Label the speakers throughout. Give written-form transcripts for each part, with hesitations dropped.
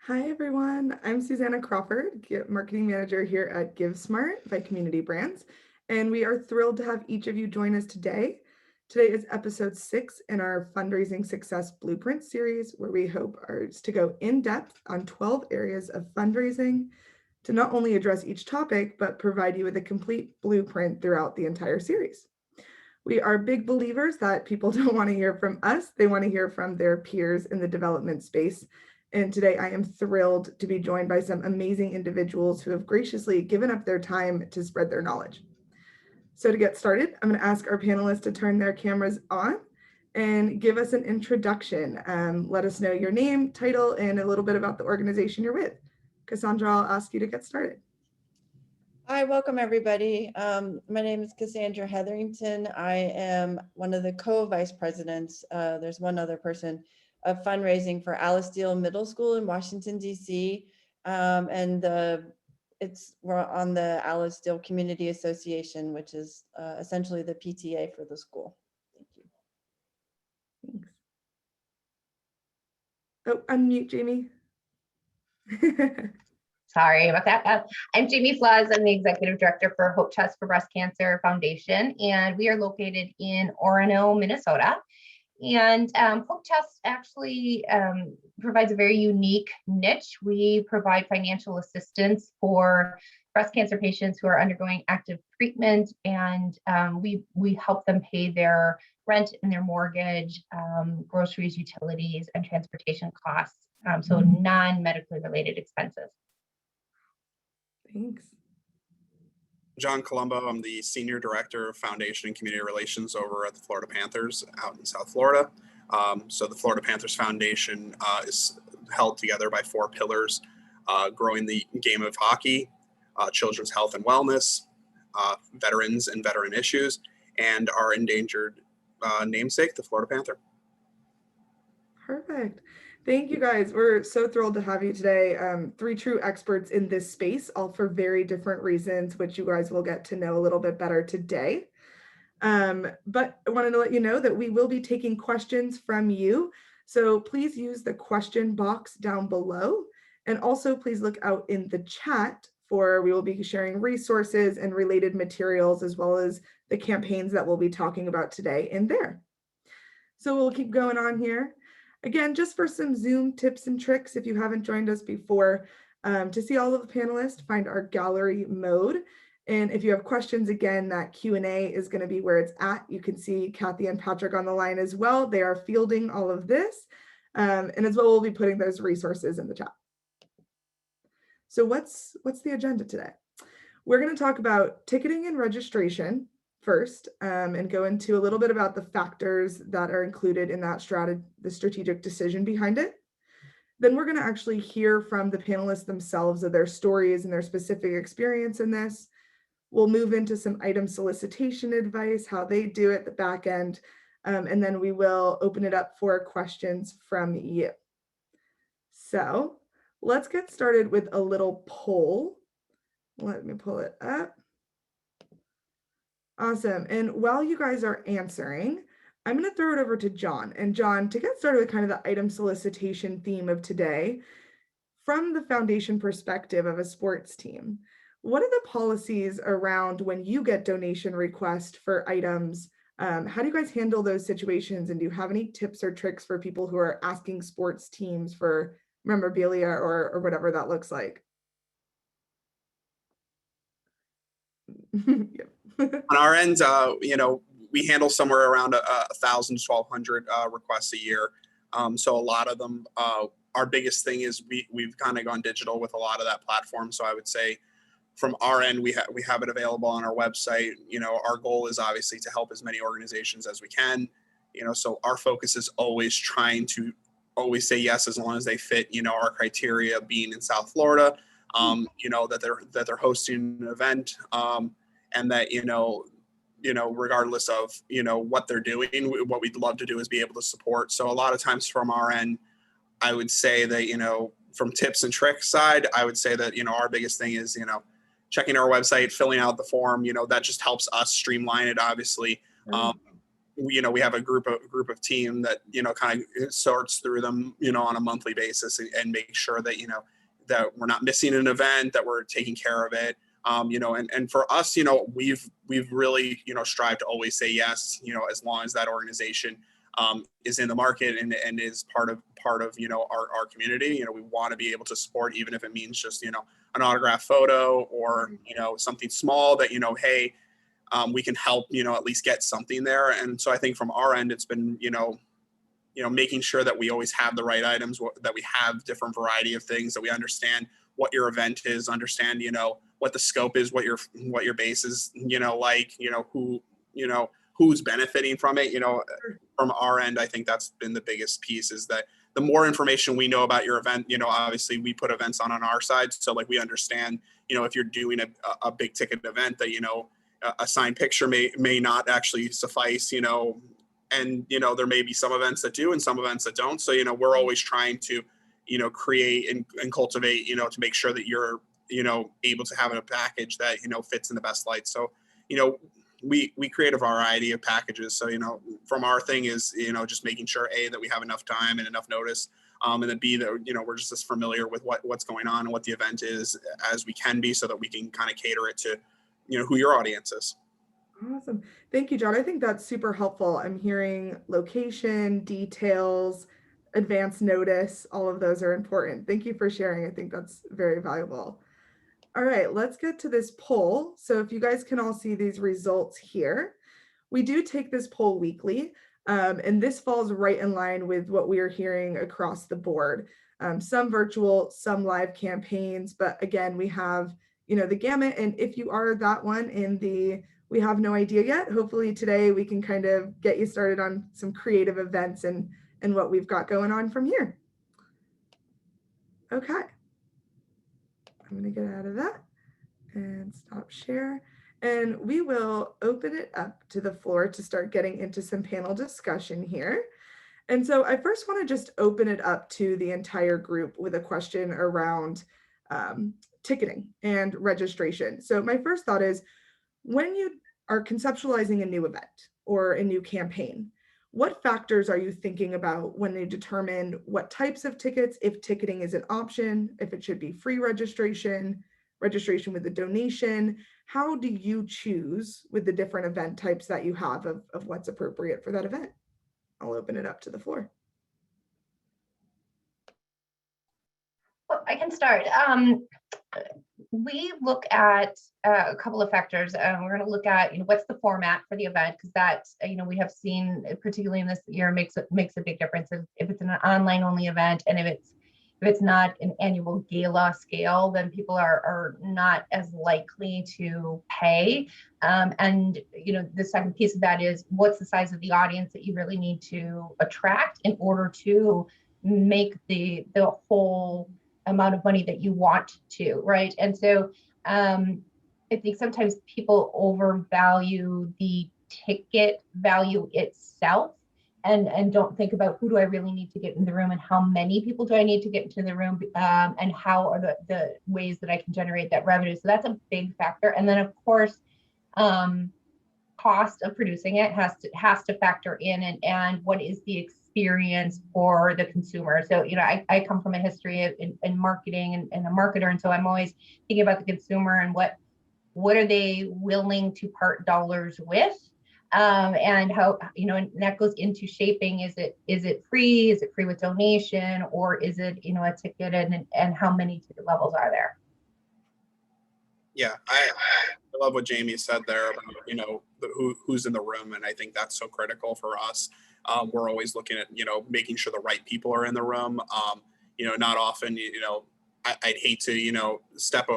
Speaker 1: Hi, everyone. I'm Susanna Crawford, Marketing Manager here at GiveSmart by Community Brands, and we are thrilled to have each of you join us today. Today is episode 6 in our Fundraising Success Blueprint series, where we hope is to go in depth on 12 areas of fundraising to not only address each topic, but provide you with a complete blueprint throughout the entire series. We are big believers that people don't want to hear from us, they want to hear from their peers in the development space. And today I am thrilled to be joined by some amazing individuals who have graciously given up their time to spread their knowledge. So to get started, I'm going to ask our panelists to turn their cameras on and give us an introduction. Let us know your name, title, and a little bit about the organization you're with. Cassandra, I'll ask you to get started.
Speaker 2: Hi, welcome everybody. My name is Cassandra Hetherington. I am one of the co-vice presidents. There's one other person of fundraising for Allesdale Middle School in Washington, D.C. We're on the Allesdale Community Association, which is essentially the PTA for the school. Thank you.
Speaker 1: Thanks. Oh, unmute, Jamie.
Speaker 3: Sorry about that. I'm Jamie Flaz. I'm the Executive Director for Hope Chest for Breast Cancer Foundation, and we are located in Orono, Minnesota. And Hope Chest actually provides a very unique niche. We provide financial assistance for breast cancer patients who are undergoing active treatment, and we help them pay their rent and their mortgage, groceries, utilities, and transportation costs. So non-medically related expenses.
Speaker 1: Thanks.
Speaker 4: John Colombo. I'm the Senior Director of Foundation and Community Relations over at the Florida Panthers out in South Florida. So the Florida Panthers Foundation is held together by 4 pillars: growing the game of hockey, children's health and wellness, veterans and veteran issues, and our endangered namesake, the Florida Panther.
Speaker 1: Perfect. Thank you guys. We're so thrilled to have you today. 3 true experts in this space, all for very different reasons, which you guys will get to know a little bit better today. But I wanted to let you know that we will be taking questions from you. So please use the question box down below. And also please look out in the chat we will be sharing resources and related materials, as well as the campaigns that we'll be talking about today in there. So we'll keep going on here. Again, just for some Zoom tips and tricks, if you haven't joined us before, to see all of the panelists, find our gallery mode. And if you have questions, again, that Q&A is going to be where it's at. You can see Kathy and Patrick on the line as well. They are fielding all of this. And as well, we'll be putting those resources in the chat. So what's the agenda today? We're going to talk about ticketing and registration first, and go into a little bit about the factors that are included in that the strategic decision behind it. Then we're going to actually hear from the panelists themselves of their stories and their specific experience in this. We'll move into some item solicitation advice, how they do it, the back end, and then we will open it up for questions from you. So let's get started with a little poll. Let me pull it up. Awesome. And while you guys are answering, I'm going to throw it over to John. And John, to get started with kind of the item solicitation theme of today, from the foundation perspective of a sports team, what are the policies around when you get donation requests for items? How do you guys handle those situations? And do you have any tips or tricks for people who are asking sports teams for memorabilia or whatever that looks like? Yep.
Speaker 4: On our end, we handle somewhere around 1,000 to 1,200 requests a year. So a lot of them, our biggest thing is we've kind of gone digital with a lot of that platform. So I would say from our end, we have it available on our website. Our goal is obviously to help as many organizations as we can. So our focus is always trying to always say yes as long as they fit, our criteria, being in South Florida, that they're hosting an event, and that regardless of what they're doing, what we'd love to do is be able to support. So a lot of times from our end, I would say that from tips and tricks side, I would say that our biggest thing is checking our website, filling out the form. That just helps us streamline it, obviously. we have a group of team that, kind of sorts through them, on a monthly basis and make sure that, that we're not missing an event, that we're taking care of it. And for us, we've really, strived to always say yes, as long as that organization is in the market and is part of, our community. We want to be able to support, even if it means just, an autograph photo or, something small that, hey, we can help, at least get something there. And so I think from our end, it's been, making sure that we always have the right items, that we have different variety of things, that we understand what your event is, understand, what the scope is, what your base is, like, who's benefiting from it. From our end, I think that's been the biggest piece, is that the more information we know about your event, obviously we put events on our side. So like we understand, if you're doing a big ticket event that, a signed picture may not actually suffice, and, there may be some events that do and some events that don't. So, we're always trying to, create and cultivate, to make sure that you're, able to have a package that, fits in the best light. So, we create a variety of packages. So, from our thing is, just making sure, A, that we have enough time and enough notice. And then B, that, we're just as familiar with what's going on and what the event is as we can be, so that we can kind of cater it to, who your audience is.
Speaker 1: Awesome. Thank you, John. I think that's super helpful. I'm hearing location, details, advance notice. All of those are important. Thank you for sharing. I think that's very valuable. All right, let's get to this poll. So if you guys can all see these results here, we do take this poll weekly, and this falls right in line with what we are hearing across the board. Some virtual, some live campaigns, but again, we have, the gamut. And if you are that one in the we have no idea yet, hopefully today we can kind of get you started on some creative events and what we've got going on from here. Okay. I'm going to get out of that and stop share. And we will open it up to the floor to start getting into some panel discussion here. And so I first want to just open it up to the entire group with a question around ticketing and registration. So my first thought is, when you are conceptualizing a new event or a new campaign, what factors are you thinking about when you determine what types of tickets, if ticketing is an option, if it should be free registration, registration with a donation? How do you choose with the different event types that you have of what's appropriate for that event? I'll open it up to the floor.
Speaker 3: Well, I can start. We look at a couple of factors. We're going to look at, what's the format for the event, because that, we have seen, particularly in this year, makes a big difference if it's an online only event, and if it's not an annual gala scale, then people are not as likely to pay. And the second piece of that is, what's the size of the audience that you really need to attract in order to make the whole amount of money that you want to, right? And so I think sometimes people overvalue the ticket value itself and don't think about, who do I really need to get in the room, and how many people do I need to get into the room, and how are the ways that I can generate that revenue. So that's a big factor. And then of course, cost of producing it has to factor in, and what is the experience for the consumer. So, I come from a history in marketing and a marketer. And so I'm always thinking about the consumer and what are they willing to part dollars with? And how, and that goes into shaping, is it free? Is it free with donation? Or is it, a ticket, and how many ticket levels are there?
Speaker 4: Yeah, I love what Jamie said there about, who's in the room. And I think that's so critical for us. We're always looking at, making sure the right people are in the room. Not often, I'd hate to, step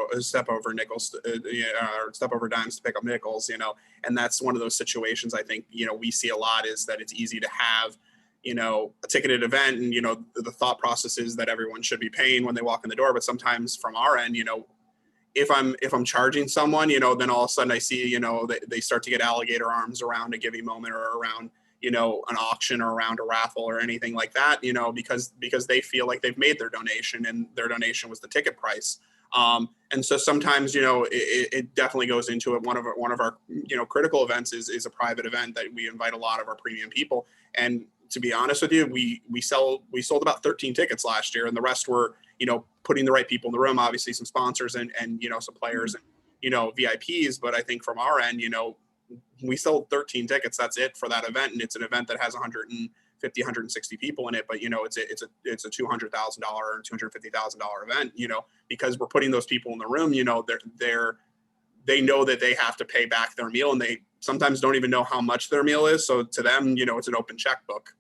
Speaker 4: over nickels, or step over dimes to pick up nickels, and that's one of those situations I think, we see a lot, is that it's easy to have, a ticketed event, and, the thought process is that everyone should be paying when they walk in the door. But sometimes from our end, if I'm charging someone, then all of a sudden I see, they start to get alligator arms around a giving moment, or around, an auction, or around a raffle or anything like that, because they feel like they've made their donation, and their donation was the ticket price. And so sometimes, it definitely goes into it. One of our critical events is a private event that we invite a lot of our premium people. And to be honest with you, we sold about 13 tickets last year, and the rest were, putting the right people in the room, obviously some sponsors and some players and, VIPs. But I think from our end, we sold 13 tickets. That's it for that event. And it's an event that has 150, 160 people in it. But, it's a $200,000 or $250,000 event, because we're putting those people in the room, they know that they have to pay back their meal, and they sometimes don't even know how much their meal is. So to them, it's an open checkbook.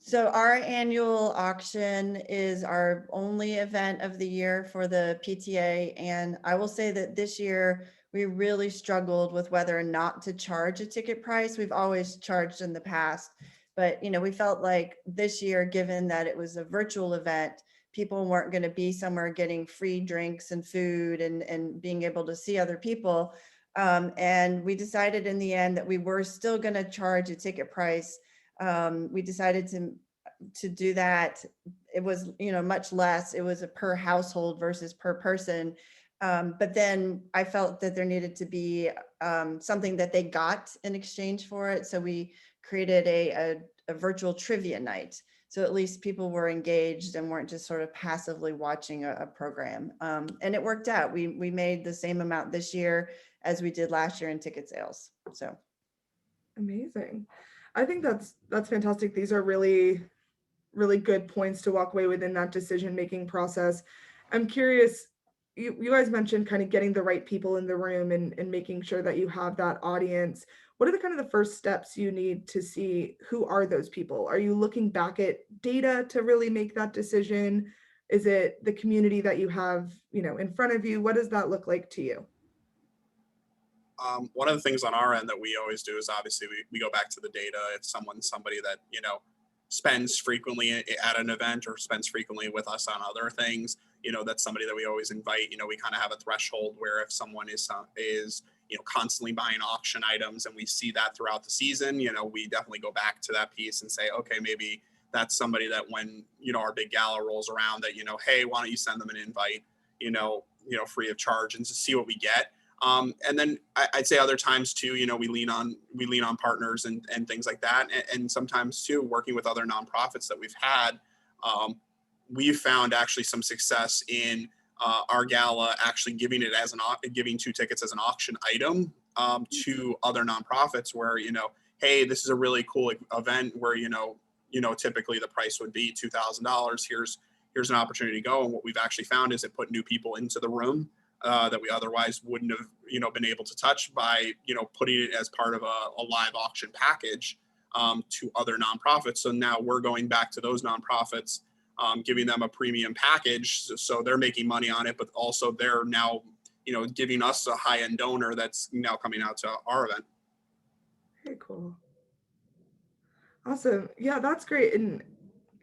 Speaker 2: So our annual auction is our only event of the year for the PTA. And I will say that this year we really struggled with whether or not to charge a ticket price. We've always charged in the past, but we felt like this year, given that it was a virtual event, people weren't going to be somewhere getting free drinks and food and being able to see other people. And we decided in the end that we were still going to charge a ticket price. We decided to do that. It was, much less. It was a per household versus per person. But then I felt that there needed to be something that they got in exchange for it. So we created a virtual trivia night. So at least people were engaged and weren't just sort of passively watching a program. And it worked out. We made the same amount this year as we did last year in ticket sales. So
Speaker 1: amazing. I think that's fantastic. These are really, really good points to walk away within that decision-making process. I'm curious, you guys mentioned kind of getting the right people in the room and making sure that you have that audience. What are the kind of the first steps you need to see who are those people? Are you looking back at data to really make that decision? Is it the community that you have, in front of you? What does that look like to you?
Speaker 4: One of the things on our end that we always do is obviously we go back to the data. If somebody that, spends frequently at an event or spends frequently with us on other things, that's somebody that we always invite. We kind of have a threshold where if someone is constantly buying auction items and we see that throughout the season, we definitely go back to that piece and say, okay, maybe that's somebody that when, our big gala rolls around that, hey, why don't you send them an invite, free of charge, and to see what we get. And then I'd say other times too, we lean on partners and things like that. And sometimes too, working with other nonprofits that we've had, we've found actually some success in our gala actually giving 2 tickets as an auction item to other nonprofits where, hey, this is a really cool event where, typically the price would be $2,000. Here's an opportunity to go. And what we've actually found is it put new people into the room that we otherwise wouldn't have, been able to touch by, putting it as part of a live auction package to other nonprofits. So now we're going back to those nonprofits, giving them a premium package. So they're making money on it, but also they're now, giving us a high-end donor that's now coming out to our event.
Speaker 1: Very cool. Awesome. Yeah, that's great. And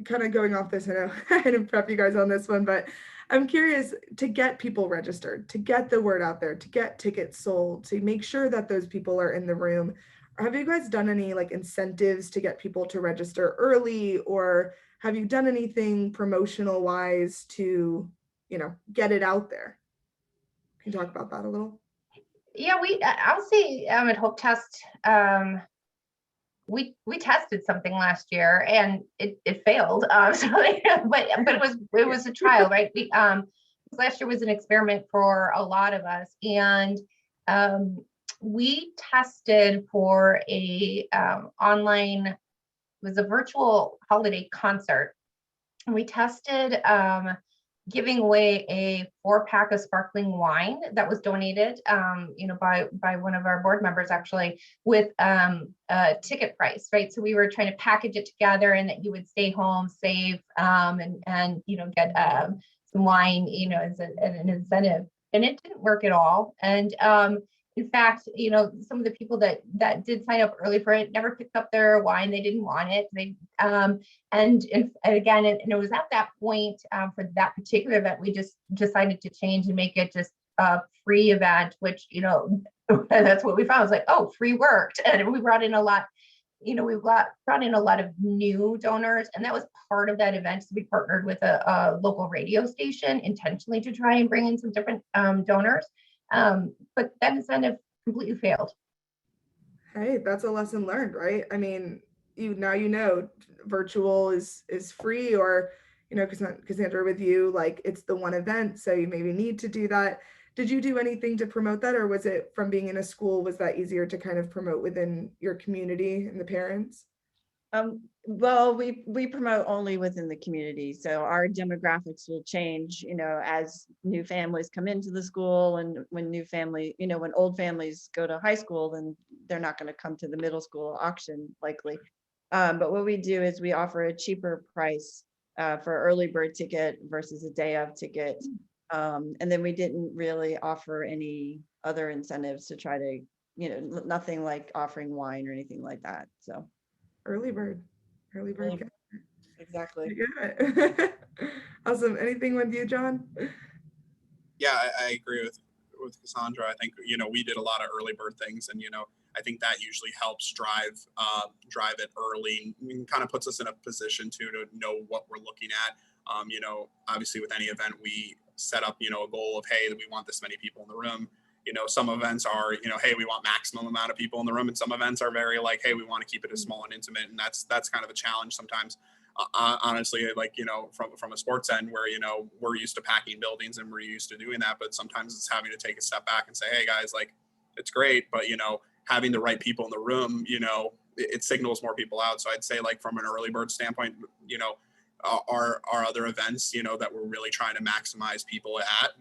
Speaker 1: kind of going off this, I know I didn't prep you guys on this one, but I'm curious to get people registered, to get the word out there, to get tickets sold, to make sure that those people are in the room. Have you guys done any incentives to get people to register early, or have you done anything promotional wise to, get it out there? Can you talk about that a little?
Speaker 3: Yeah, I'll say at Hope Test, we tested something last year and it failed. So, but it was a trial, right? Last year was an experiment for a lot of us, and we tested for a online. It was a virtual holiday concert, and we tested giving away a 4-pack of sparkling wine that was donated, by one of our board members, actually, with a ticket price, right? So we were trying to package it together, and that you would stay home, save, and get some wine, as an incentive. And it didn't work at all. And in fact, some of the people that did sign up early for it never picked up their wine. They didn't want it. They and again, and it was at that point for that particular event, we just decided to change and make it just a free event, which that's what we found. It was like, oh, free worked, and we brought in a lot we've brought in a lot of new donors, and that was part of that event. So we partnered with a local radio station intentionally to try and bring in some different donors. But that incentive completely failed.
Speaker 1: Hey, that's a lesson learned, right? I mean, now virtual is free, or Cassandra, with you, like it's the one event, so you maybe need to do that. Did you do anything to promote that, or was it from being in a school, was that easier to kind of promote within your community and the parents?
Speaker 2: Well, we promote only within the community, so our demographics will change, as new families come into the school, and when when old families go to high school, then they're not going to come to the middle school auction likely. But what we do is we offer a cheaper price for early bird ticket versus a day of ticket, and then we didn't really offer any other incentives to try to, nothing like offering wine or anything like that. So.
Speaker 1: Early bird.
Speaker 2: Exactly.
Speaker 1: Yeah. Awesome. Anything with you, John?
Speaker 4: Yeah, I agree with Cassandra. I think we did a lot of early bird things, and I think that usually helps drive it early, and kind of puts us in a position to know what we're looking at. Obviously with any event we set up a goal of, hey, we want this many people in the room. Some events are, hey, we want maximum amount of people in the room, and some events are very like, hey, we want to keep it as small and intimate, and that's kind of a challenge sometimes. Honestly, like from a sports end, where we're used to packing buildings and we're used to doing that, but sometimes it's having to take a step back and say, hey guys, like it's great, but having the right people in the room, it signals more people out. So I'd say, like from an early bird standpoint, our other events, that we're really trying to maximize people at,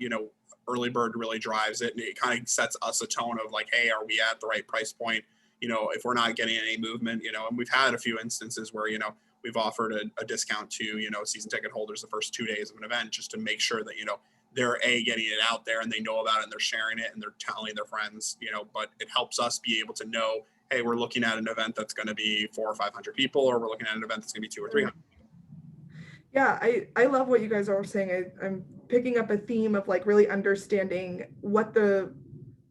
Speaker 4: early bird really drives it, and it kind of sets us a tone of like, hey, are we at the right price point? If we're not getting any movement, and we've had a few instances where we've offered a discount to season ticket holders the first 2 days of an event, just to make sure that they're getting it out there and they know about it and they're sharing it and they're telling their friends, but it helps us be able to know, hey, we're looking at an event that's going to be 400 or 500 people, or we're looking at an event that's going to be 200 or 300.
Speaker 1: Yeah, I love what you guys are saying. I'm picking up a theme of like really understanding what the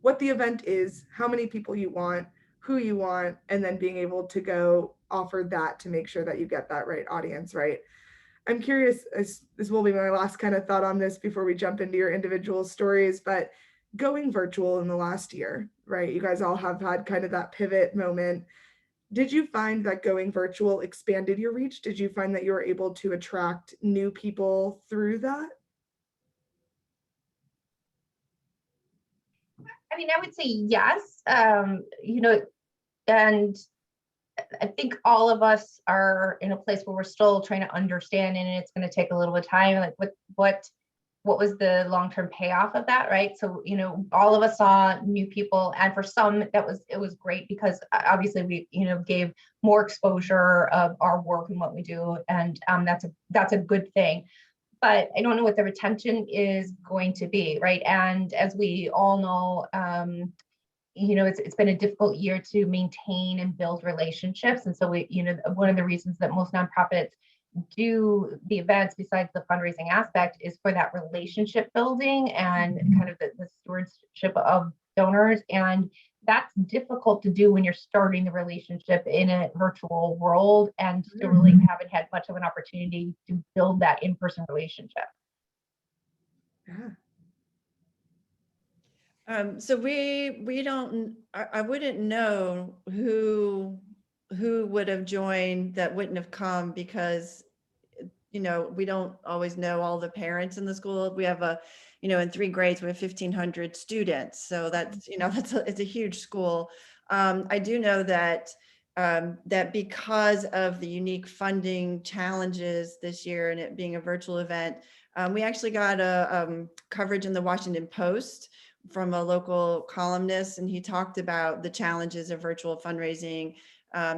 Speaker 1: event is, how many people you want, who you want, and then being able to go offer that to make sure that you get that right audience, right? I'm curious, this will be my last kind of thought on this before we jump into your individual stories, but going virtual in the last year, right? You guys all have had kind of that pivot moment. Did you find that going virtual expanded your reach? Did you find that you were able to attract new people through that?
Speaker 3: I mean, I would say yes. And I think all of us are in a place where we're still trying to understand, and it's going to take a little bit of time. Like what was the long-term payoff of that, right? So, all of us saw new people, and for some it was great, because obviously we, gave more exposure of our work and what we do. And that's a good thing. But I don't know what the retention is going to be, right? And as we all know, it's been a difficult year to maintain and build relationships. And so one of the reasons that most nonprofits do the events, besides the fundraising aspect, is for that relationship building and kind of the stewardship of donors. And that's difficult to do when you're starting the relationship in a virtual world and still really haven't had much of an opportunity to build that in-person relationship.
Speaker 1: Yeah.
Speaker 2: So we don't, I wouldn't know who would have joined that wouldn't have come, because we don't always know all the parents in the school. We have in 3 grades, we have 1,500 students. So that's, it's a huge school. I do know that that because of the unique funding challenges this year and it being a virtual event, we actually got a coverage in the Washington Post from a local columnist, and he talked about the challenges of virtual fundraising.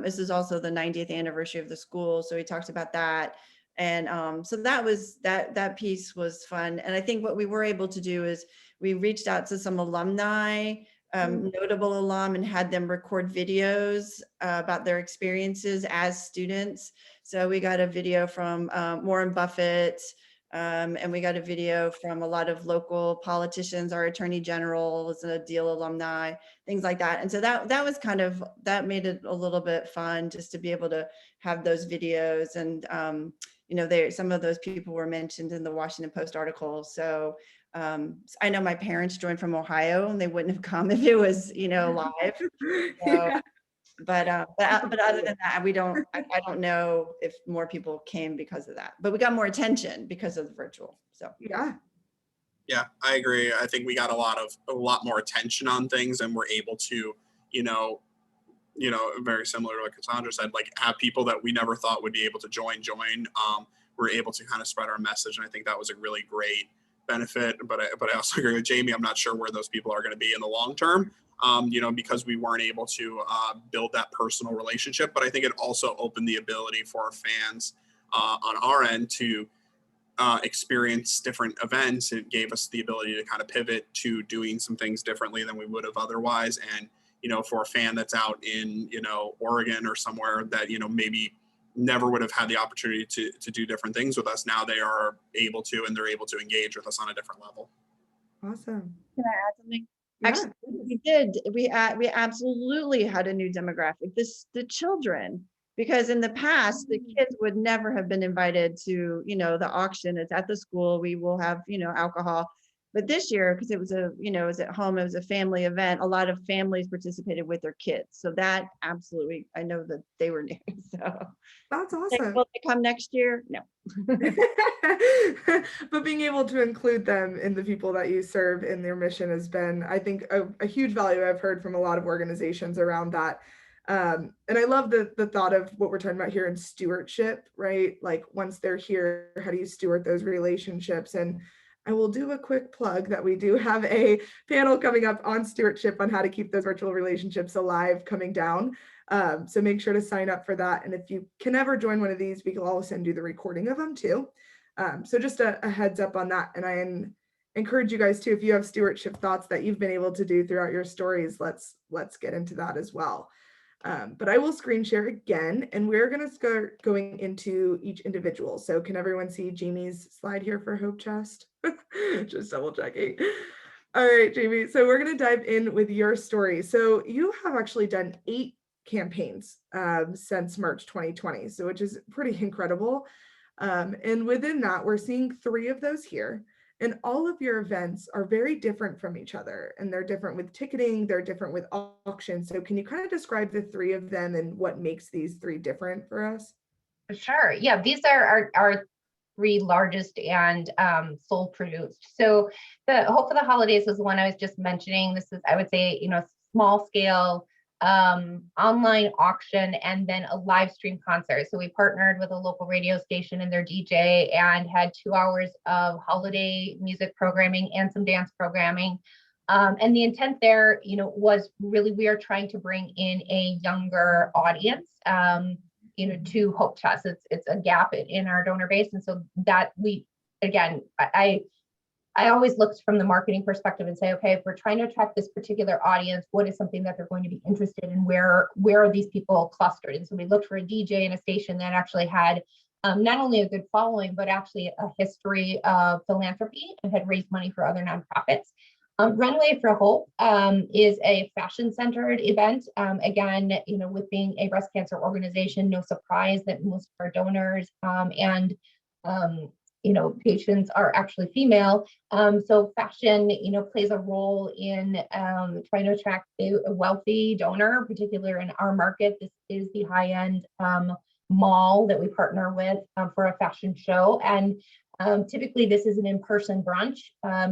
Speaker 2: This is also the 90th anniversary of the school, so he talked about that. And so that piece was fun. And I think what we were able to do is we reached out to some alumni, notable alum, and had them record videos about their experiences as students. So we got a video from Warren Buffett, And we got a video from a lot of local politicians, our attorney generals, Deal alumni, things like that. And so that was kind of, that made it a little bit fun just to be able to have those videos. And, you know, some of those people were mentioned in the Washington Post article. So I know my parents joined from Ohio and they wouldn't have come if it was, you know, live. So, but other than that, I don't know if more people came because of that, but we got more attention because of the virtual. So
Speaker 1: Yeah.
Speaker 4: Yeah, I agree. I think we got a lot more attention on things, and we're able to, you know, very similar to what Cassandra said, like have people that we never thought would be able to join. We're able to kind of spread our message, and I think that was a really great benefit. But I also agree with Jamie. I'm not sure where those people are going to be in the long term, because we weren't able to build that personal relationship. But I think it also opened the ability for our fans on our end to experience different events. It gave us the ability to kind of pivot to doing some things differently than we would have otherwise. And, for a fan that's out in, Oregon or somewhere that, maybe never would have had the opportunity to do different things with us, now they are able to, and they're able to engage with us on a different level.
Speaker 1: Awesome.
Speaker 2: can I add something?
Speaker 1: Yeah.
Speaker 2: Actually, we did. We absolutely had a new demographic. The children, because in the past the kids would never have been invited to, the auction. It's at the school. We will have, alcohol. But this year, because it was it was at home, it was a family event. A lot of families participated with their kids. So that absolutely, I know that they were new. So
Speaker 1: That's awesome.
Speaker 2: will they come next year? No.
Speaker 1: But being able to include them in the people that you serve in their mission has been, I think, a huge value I've heard from a lot of organizations around that. And I love the thought of what we're talking about here in stewardship, right? Like once they're here, how do you steward those relationships? And I will do a quick plug that we do have a panel coming up on stewardship on how to keep those virtual relationships alive coming down. So make sure to sign up for that. And if you can ever join one of these, we can also send you the recording of them too. So just a heads up on that. And I encourage you guys too, if you have stewardship thoughts that you've been able to do throughout your stories, let's get into that as well. But I will screen share again, and we're going to start going into each individual. So can everyone see Jamie's slide here for Hope Chest? Just double checking. All right, Jamie. So we're going to dive in with your story. So you have actually done 8 campaigns since March 2020, so which is pretty incredible. And within that, we're seeing 3 of those here. And all of your events are very different from each other, and they're different with ticketing, they're different with auctions. So can you kind of describe the 3 of them and what makes these 3 different for us?
Speaker 3: Sure. Yeah, these are our 3 largest and sold produced. So the Hope for the Holidays was the one I was just mentioning. This is, I would say, small scale online auction and then a live stream concert. So we partnered with a local radio station and their DJ and had 2 hours of holiday music programming and some dance programming. And the intent there, was really, we are trying to bring in a younger audience, to Hope Chest. It's a gap in our donor base. And so that I always looked from the marketing perspective and say, okay, if we're trying to attract this particular audience, what is something that they're going to be interested in? Where are these people clustered? And so we looked for a DJ and a station that actually had not only a good following, but actually a history of philanthropy and had raised money for other nonprofits. Runway for Hope is a fashion-centered event. Again, with being a breast cancer organization, no surprise that most of our donors patients are actually female. So fashion, plays a role in trying to attract a wealthy donor, particularly in our market. This is the high-end mall that we partner with for a fashion show. And typically this is an in-person brunch.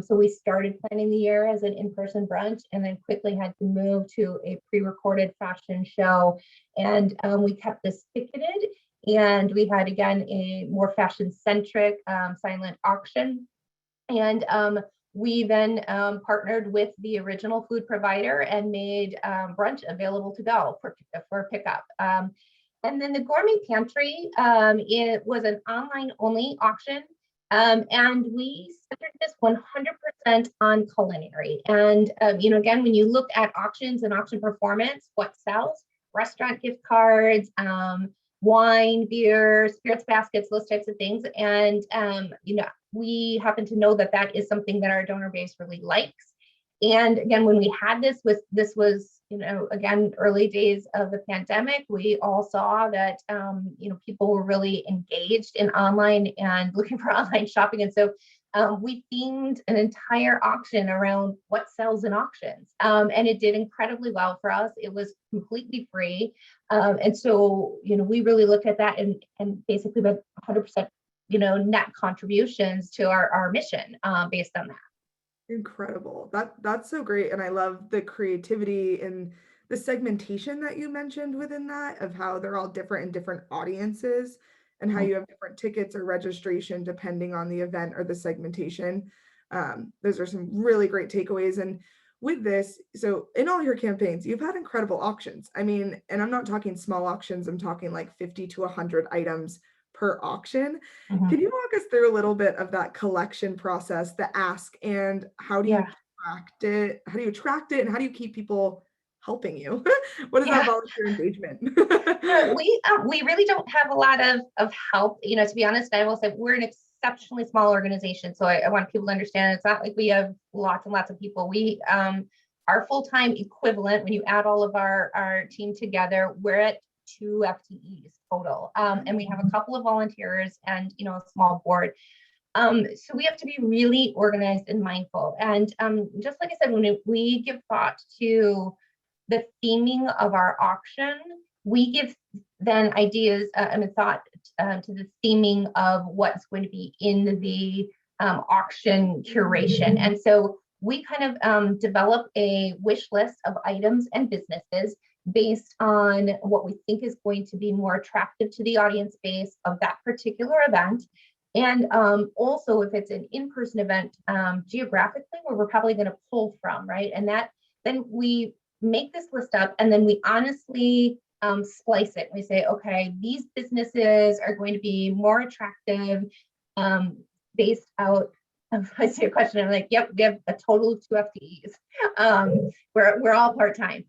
Speaker 3: So we started planning the year as an in-person brunch and then quickly had to move to a pre-recorded fashion show. And we kept this ticketed. And we had, again, a more fashion-centric silent auction. And we then partnered with the original food provider and made brunch available to go for pickup. And then the Gourmet Pantry, it was an online-only auction. And we centered this 100% on culinary. And, again, when you look at auctions and auction performance, what sells? Restaurant gift cards, wine, beer, spirits baskets, those types of things. And, we happen to know that that is something that our donor base really likes. And again, when we had this was, again, early days of the pandemic, we all saw that, people were really engaged in online and looking for online shopping. And so we themed an entire auction around what sells in auctions. And it did incredibly well for us. It was completely free. And so, we really looked at that and basically went 100%, net contributions to our mission based on that.
Speaker 1: Incredible. That's so great. And I love the creativity and the segmentation that you mentioned within that, of how they're all different in different audiences and how you have different tickets or registration depending on the event or the segmentation. Those are some really great takeaways. And with this, so in all your campaigns, you've had incredible auctions. I mean, and I'm not talking small auctions, I'm talking like 50 to 100 items per auction. Can you walk us through a little bit of that collection process, the ask, and how do you attract it? How do you attract it, and how do you keep people helping you? What is that volunteer engagement?
Speaker 3: We really don't have a lot of help. To be honest, I will say we're an exceptionally small organization. So I want people to understand it's not like we have lots and lots of people. We our full-time equivalent, when you add all of our team together, we're at 2 FTEs total. And we have a couple of volunteers and, a small board. So we have to be really organized and mindful. And just like I said, when we give thought to the theming of our auction, we give then ideas and thought to the theming of what's going to be in the auction curation. And so we kind of develop a wish list of items and businesses based on what we think is going to be more attractive to the audience base of that particular event. And also if it's an in-person event, geographically, where we're probably going to pull from, right? And then we make this list up, and then we honestly splice it. We say, okay, these businesses are going to be more attractive based out. I see a question, I'm like, yep, we have a total of 2 FTEs. We're all part-time.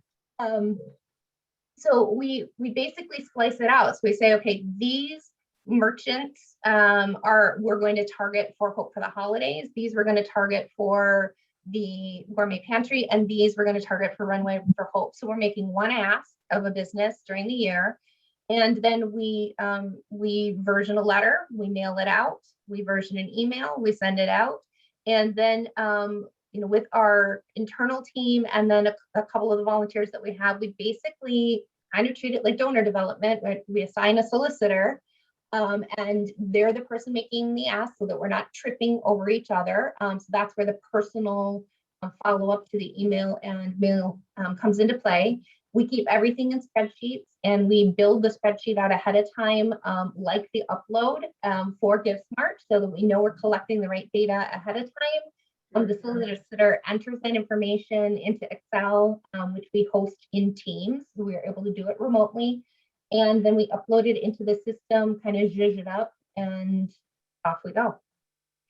Speaker 3: So we basically splice it out. So we say, okay, these merchants we're going to target for Hope for the Holidays. These we're going to target for the Gourmet Pantry, and these we're going to target for Runway for Hope. So we're making one ask of a business during the year, and then we version a letter, we mail it out, we version an email, we send it out, and then with our internal team and then a couple of the volunteers that we have, we basically kind of treat it like donor development, right? We assign a solicitor and they're the person making the ask so that we're not tripping over each other. So that's where the personal follow-up to the email and mail comes into play. We keep everything in spreadsheets, and we build the spreadsheet out ahead of time, like the upload for GiveSmart, so that we know we're collecting the right data ahead of time. The solicitor enters that information into Excel, which we host in Teams. So we are able to do it remotely. And then we upload it into the system, kind of zhuzh it up, and off we go.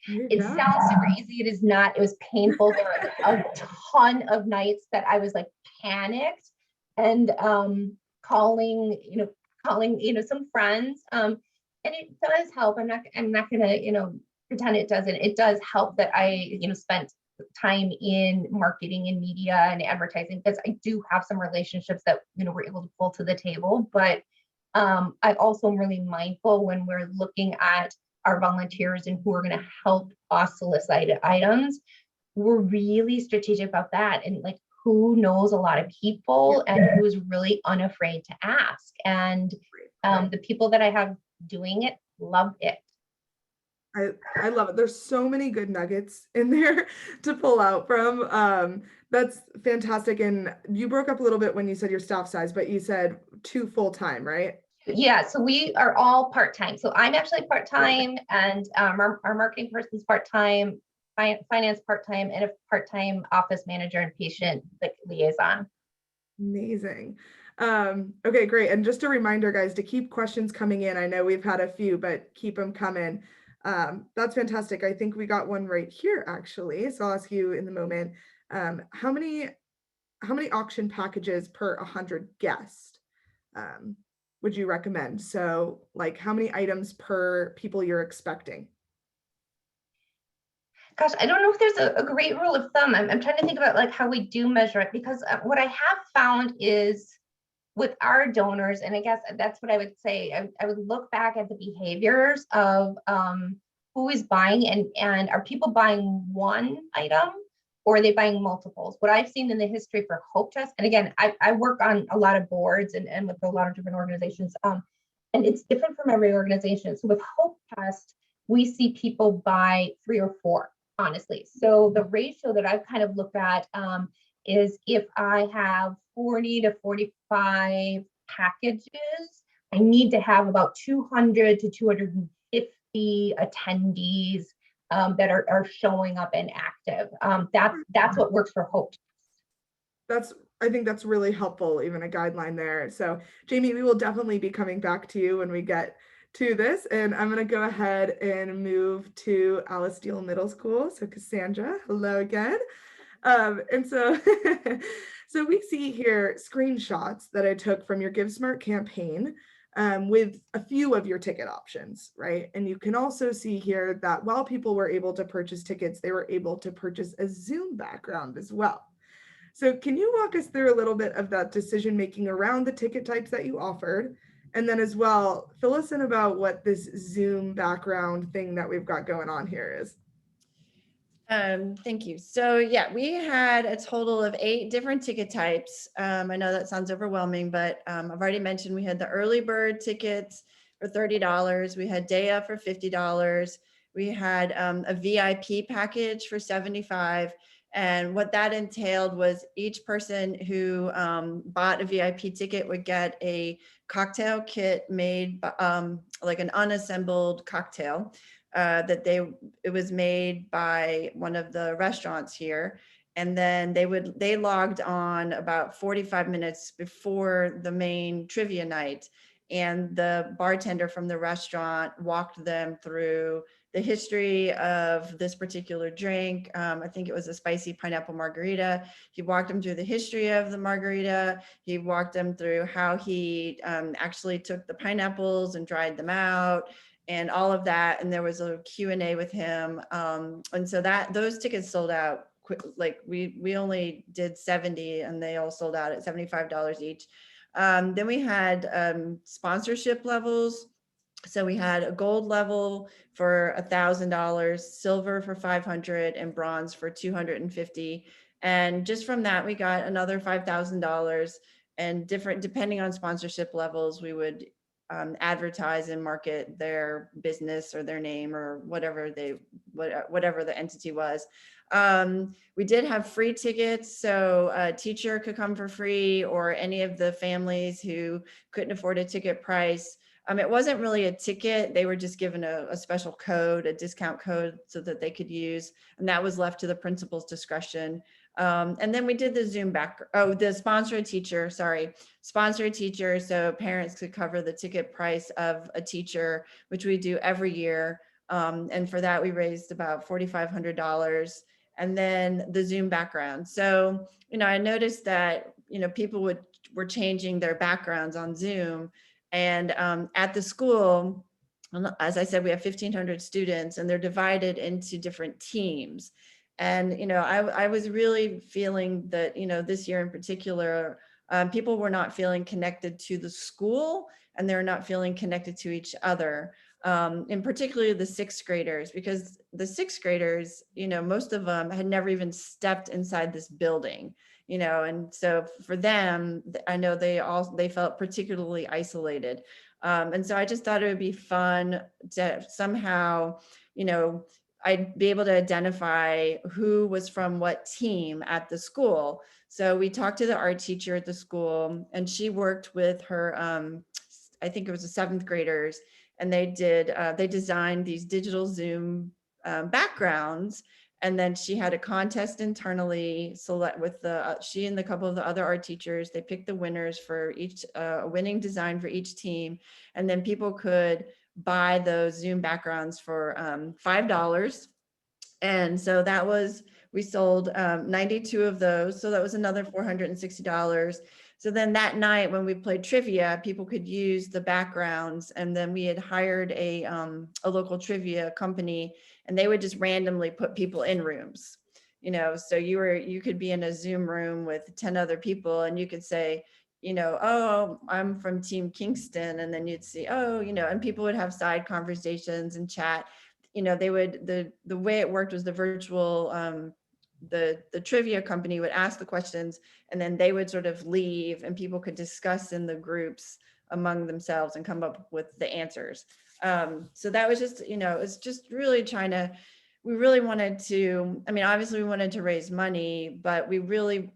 Speaker 3: It sounds super easy. It is not. It was painful. There were a ton of nights that I was like panicked and calling some friends. And it does help. I'm not gonna, pretend it doesn't. It does help that I, spent time in marketing and media and advertising, because I do have some relationships that, we're able to pull to the table. But I also am really mindful when we're looking at our volunteers and who are going to help us solicit items. We're really strategic about that, and like who knows a lot of people and who is really unafraid to ask. And the people that I have doing it love it.
Speaker 1: I love it. There's so many good nuggets in there to pull out from. That's fantastic. And you broke up a little bit when you said your staff size, but you said 2 full-time, right?
Speaker 3: Yeah, so we are all part-time. So I'm actually part-time, and our marketing person's part-time, finance part-time, and a part-time office manager and patient liaison.
Speaker 1: Amazing. Okay, great. And just a reminder, guys, to keep questions coming in. I know we've had a few, but keep them coming. That's fantastic. I think we got one right here, actually. So I'll ask you in the moment. How many auction packages per 100 guests? would you recommend? So like how many items per people you're expecting?
Speaker 3: Gosh, I don't know if there's a great rule of thumb. I'm trying to think about like how we do measure it, because what I have found is with our donors, and I guess that's what I would say, I would look back at the behaviors of who is buying, and are people buying one item or are they buying multiples? What I've seen in the history for Hope Trust, and again, I work on a lot of boards and with a lot of different organizations, and it's different from every organization. So with Hope Trust, we see people buy 3 or 4, honestly. So the ratio that I've kind of looked at is if I have 40 to 45 packages, I need to have about 200 to 250 attendees that are showing up and active. That's what works for Hope.
Speaker 1: I think that's really helpful, even a guideline there. So Jamie, we will definitely be coming back to you when we get to this, and I'm going to go ahead and move to Alice Steele Middle School. So Cassandra, hello again. And so, so we see here screenshots that I took from your Give Smart campaign with a few of your ticket options, right? And you can also see here that while people were able to purchase tickets, they were able to purchase a Zoom background as well. So can you walk us through a little bit of that decision making around the ticket types that you offered? And then as well, fill us in about what this Zoom background thing that we've got going on here is.
Speaker 2: Thank you. So yeah, we had a total of 8 different ticket types. I know that sounds overwhelming, but I've already mentioned we had the early bird tickets for $30. We had day of for $50. We had a VIP package for $75. And what that entailed was each person who bought a VIP ticket would get a cocktail kit made like an unassembled cocktail. It was made by one of the restaurants here, and then they logged on about 45 minutes before the main trivia night, and the bartender from the restaurant walked them through the history of this particular drink. I think it was a spicy pineapple margarita. He walked them through the history of the margarita. He walked them through how he actually took the pineapples and dried them out, and all of that. And there was a Q&A with him. And so those tickets sold out quick. Like we only did 70 and they all sold out at $75 each. Then we had sponsorship levels. So we had a gold level for $1,000, silver for $500, and bronze for $250. And just from that, we got another $5,000. And depending on sponsorship levels, we would advertise and market their business or their name or whatever the entity was. We did have free tickets, so a teacher could come for free, or any of the families who couldn't afford a ticket price. It wasn't really a ticket. They were just given a special code, a discount code, so that they could use, and that was left to the principal's discretion. And then we did the Zoom the sponsor a teacher, so parents could cover the ticket price of a teacher, which we do every year. And for that, we raised about $4,500. And then the Zoom background. So, I noticed that, people were changing their backgrounds on Zoom. And at the school, as I said, we have 1,500 students, and they're divided into different teams. And, I was really feeling that, this year in particular, people were not feeling connected to the school, and they're not feeling connected to each other. In particular the 6th graders, because the 6th graders, most of them had never even stepped inside this building, and so for them, I know they felt particularly isolated. And so I just thought it would be fun to somehow, I'd be able to identify who was from what team at the school. So we talked to the art teacher at the school, and she worked with her, I think it was the 7th graders, and they designed these digital Zoom backgrounds. And then she had a contest internally, she and a couple of the other art teachers, they picked the winners for each, a winning design for each team. And then people could buy those Zoom backgrounds for $5. And so we sold 92 of those. So that was another $460. So then that night when we played trivia, people could use the backgrounds, and then we had hired a local trivia company, and they would just randomly put people in rooms. So you could be in a Zoom room with 10 other people, and you could say, oh, I'm from Team Kingston. And then you'd see, oh, and people would have side conversations and chat. They would, the way it worked was the virtual, the trivia company would ask the questions, and then they would sort of leave, and people could discuss in the groups among themselves and come up with the answers. So that was just, it's just really we really wanted to, obviously we wanted to raise money, but we really,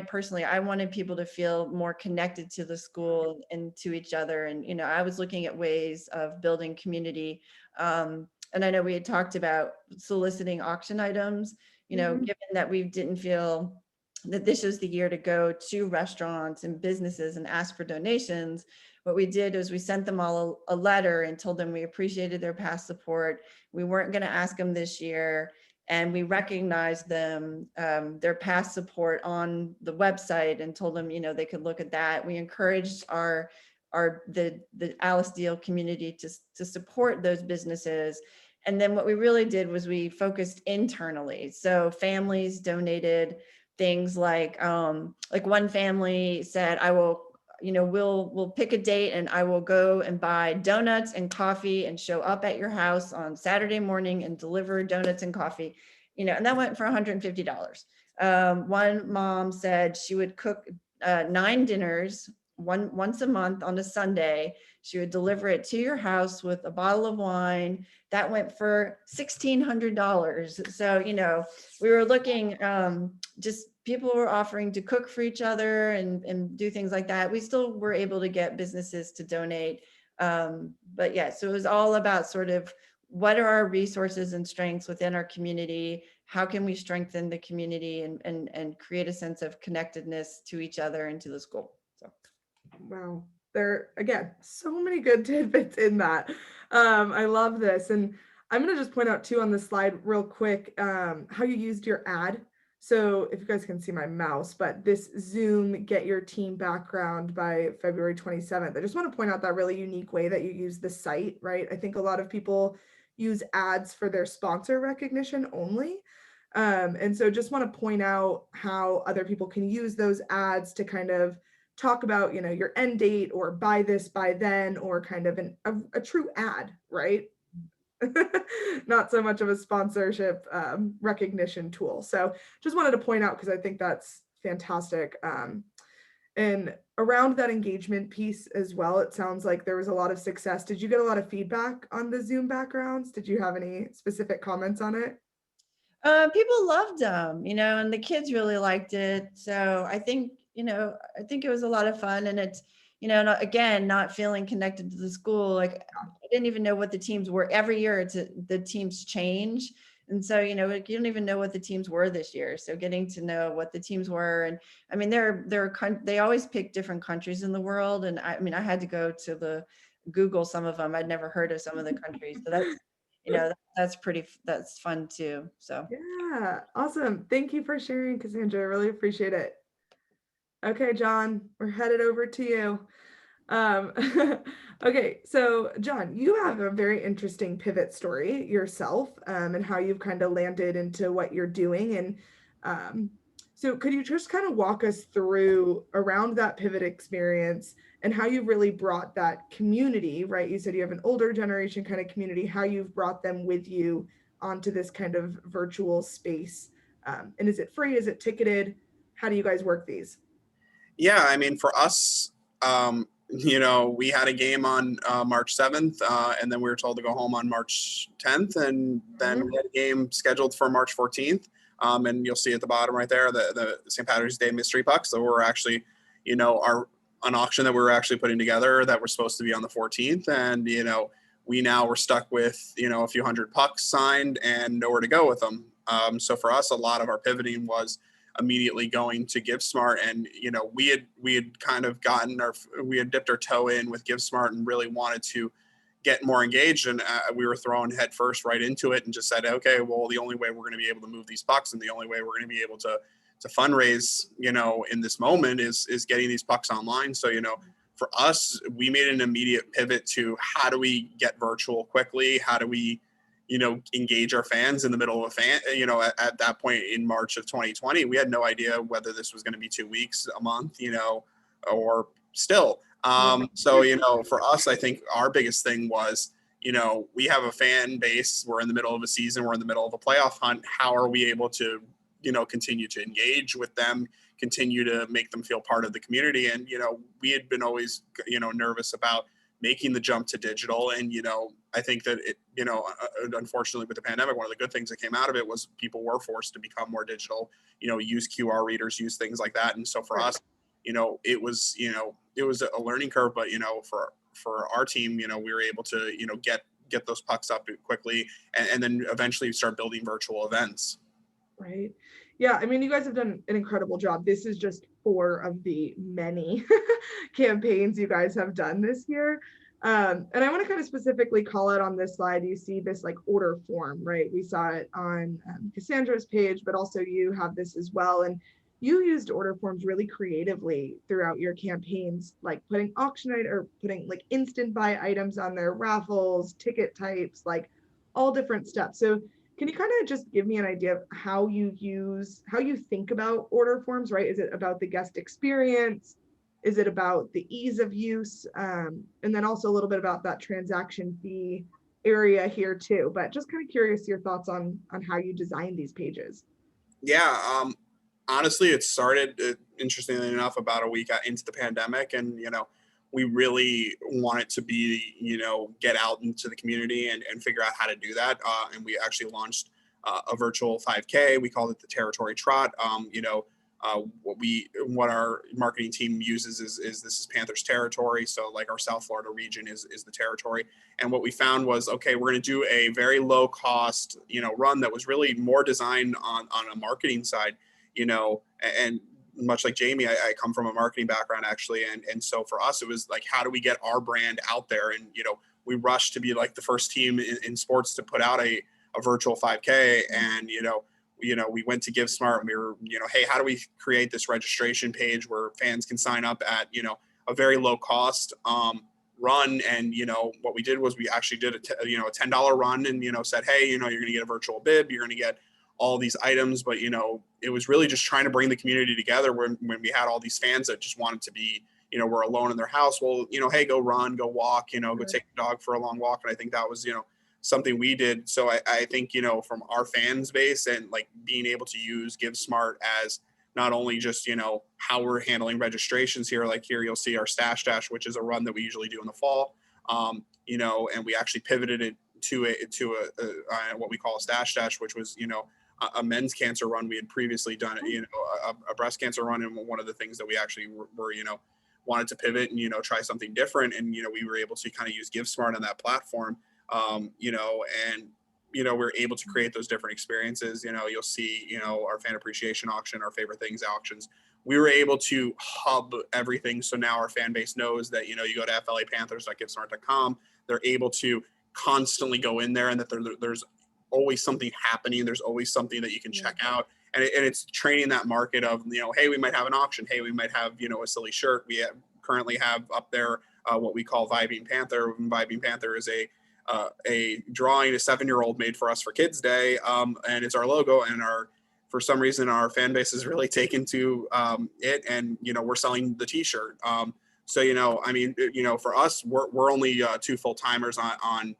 Speaker 2: personally, I wanted people to feel more connected to the school and to each other. And, I was looking at ways of building community. And I know we had talked about soliciting auction items, given that we didn't feel that this was the year to go to restaurants and businesses and ask for donations. What we did was we sent them all a letter and told them we appreciated their past support. We weren't going to ask them this year. And we recognized them, their past support on the website, and told them, they could look at that. We encouraged the Alice Deal community to support those businesses. And then what we really did was we focused internally. So families donated things like one family said, I will, we'll pick a date and I will go and buy donuts and coffee and show up at your house on Saturday morning and deliver donuts and coffee, and that went for $150. One mom said she would cook 9 dinners once a month on a Sunday. She would deliver it to your house with a bottle of wine. That went for $1,600. So, we were looking, just people were offering to cook for each other and do things like that. We still were able to get businesses to donate. But yeah, so it was all about sort of what are our resources and strengths within our community? How can we strengthen the community and create a sense of connectedness to each other and to the school? So.
Speaker 1: Wow. There, again, so many good tidbits in that. I love this. And I'm going to just point out too on the slide real quick, how you used your ad. So if you guys can see my mouse, but this Zoom get your team background by February 27th. I just want to point out that really unique way that you use the site, right? I think a lot of people use ads for their sponsor recognition only. And so just want to point out how other people can use those ads to kind of talk about, your end date or buy this, buy then, or kind of a true ad, right? Not so much of a sponsorship recognition tool. So just wanted to point out, because I think that's fantastic. And around that engagement piece as well, it sounds like there was a lot of success. Did you get a lot of feedback on the Zoom backgrounds? Did you have any specific comments on it?
Speaker 2: People loved them, and the kids really liked it. So I think it was a lot of fun, and it's, not feeling connected to the school. Like I didn't even know what the teams were. Every year the teams change. And so, you don't even know what the teams were this year. So getting to know what the teams were. And they always pick different countries in the world. And I had to go to Google some of them. I'd never heard of some of the countries. So that's that's fun too. So.
Speaker 1: Yeah, awesome. Thank you for sharing, Cassandra. I really appreciate it. Okay, John, we're headed over to you. Okay, so John, you have a very interesting pivot story yourself, and how you've kind of landed into what you're doing. And so could you just kind of walk us through around that pivot experience and how you've really brought that community, right? You said you have an older generation kind of community, how you've brought them with you onto this kind of virtual space. And is it free? Is it ticketed? How do you guys work these?
Speaker 4: Yeah, for us, we had a game on March 7th, and then we were told to go home on March 10th, and then we had a game scheduled for March 14th. And you'll see at the bottom right there, the St. Patrick's Day mystery pucks that were actually, an auction that we were actually putting together that were supposed to be on the 14th. And, we now were stuck with, a few hundred pucks signed and nowhere to go with them. So for us, a lot of our pivoting was immediately going to GiveSmart, and we had kind of we had dipped our toe in with GiveSmart and really wanted to get more engaged, and we were thrown head first right into it and just said, okay, well, the only way we're going to be able to move these pucks and the only way we're going to be able to fundraise, in this moment is getting these pucks online. So, for us, we made an immediate pivot to how do we get virtual quickly? How do we, engage our fans in the middle of a fan, at that point in March of 2020, we had no idea whether this was going to be 2 weeks, a month, or still. So, for us, I think our biggest thing was, we have a fan base. We're in the middle of a season. We're in the middle of a playoff hunt. How are we able to, continue to engage with them, continue to make them feel part of the community? And, we had been always, nervous about making the jump to digital. And, I think that it, unfortunately with the pandemic, one of the good things that came out of it was people were forced to become more digital, use QR readers, use things like that. And so for us, it was a learning curve, but, for our team, we were able to, get those pucks up quickly and then eventually start building virtual events.
Speaker 1: Right. Yeah. I mean, you guys have done an incredible job. This is just 4 of the many campaigns you guys have done this year. And I want to kind of specifically call out on this slide. You see this like order form, right? We saw it on Cassandra's page, but also you have this as well. And you used order forms really creatively throughout your campaigns, like putting putting like instant buy items on their raffles, ticket types, like all different steps. So can you kind of just give me an idea of how you think about order forms, right? Is it about the guest experience? Is it about the ease of use? And then also a little bit about that transaction fee area here too, but just kind of curious your thoughts on how you design these pages.
Speaker 4: Yeah. Honestly, it started, interestingly enough, about a week into the pandemic. And, we really wanted to be, get out into the community and figure out how to do that. And we actually launched a virtual 5K. We called it the Territory Trot. What our marketing team uses is this is Panthers territory. So like our South Florida region is the territory. And what we found was, okay, we're going to do a very low cost, run that was really more designed on a marketing side, and much like Jamie, I come from a marketing background actually. And so for us, it was like, how do we get our brand out there? And, we rushed to be like the first team in sports to put out a virtual 5K. And, we went to GiveSmart and we were, hey, how do we create this registration page where fans can sign up at, a very low cost run? And, what we did was we actually did a $10 run and, said, hey, you're going to get a virtual bib, you're going to get all these items, but it was really just trying to bring the community together when we had all these fans that just wanted to be, were alone in their house. Well, hey, go run, go walk, go take the dog for a long walk. And I think that was, something we did. So I think, from our fans base and like being able to use GiveSmart as not only just, how we're handling registrations here, like here, you'll see our Stash Dash, which is a run that we usually do in the fall, and we actually pivoted it to what we call a Stash Dash, which was, a men's cancer run. We had previously done, a breast cancer run. And one of the things that we actually were wanted to pivot and, try something different. And, we were able to kind of use GiveSmart on that platform, and, we're able to create those different experiences. You'll see, our fan appreciation auction, our favorite things auctions. We were able to hub everything. So now our fan base knows that, you go to flapanthers.givesmart.com. They're able to constantly go in there and that there's always something happening. There's always something that you can check out. And it's training that market of, hey, we might have an auction. Hey, we might have, a silly shirt. We currently have up there what we call Vibing Panther. Vibing Panther is a drawing a 7-year-old made for us for Kids Day. And it's our logo, and for some reason, our fan base is really taken to it. And, we're selling the t-shirt. So, for us, we're only 2 full-timers on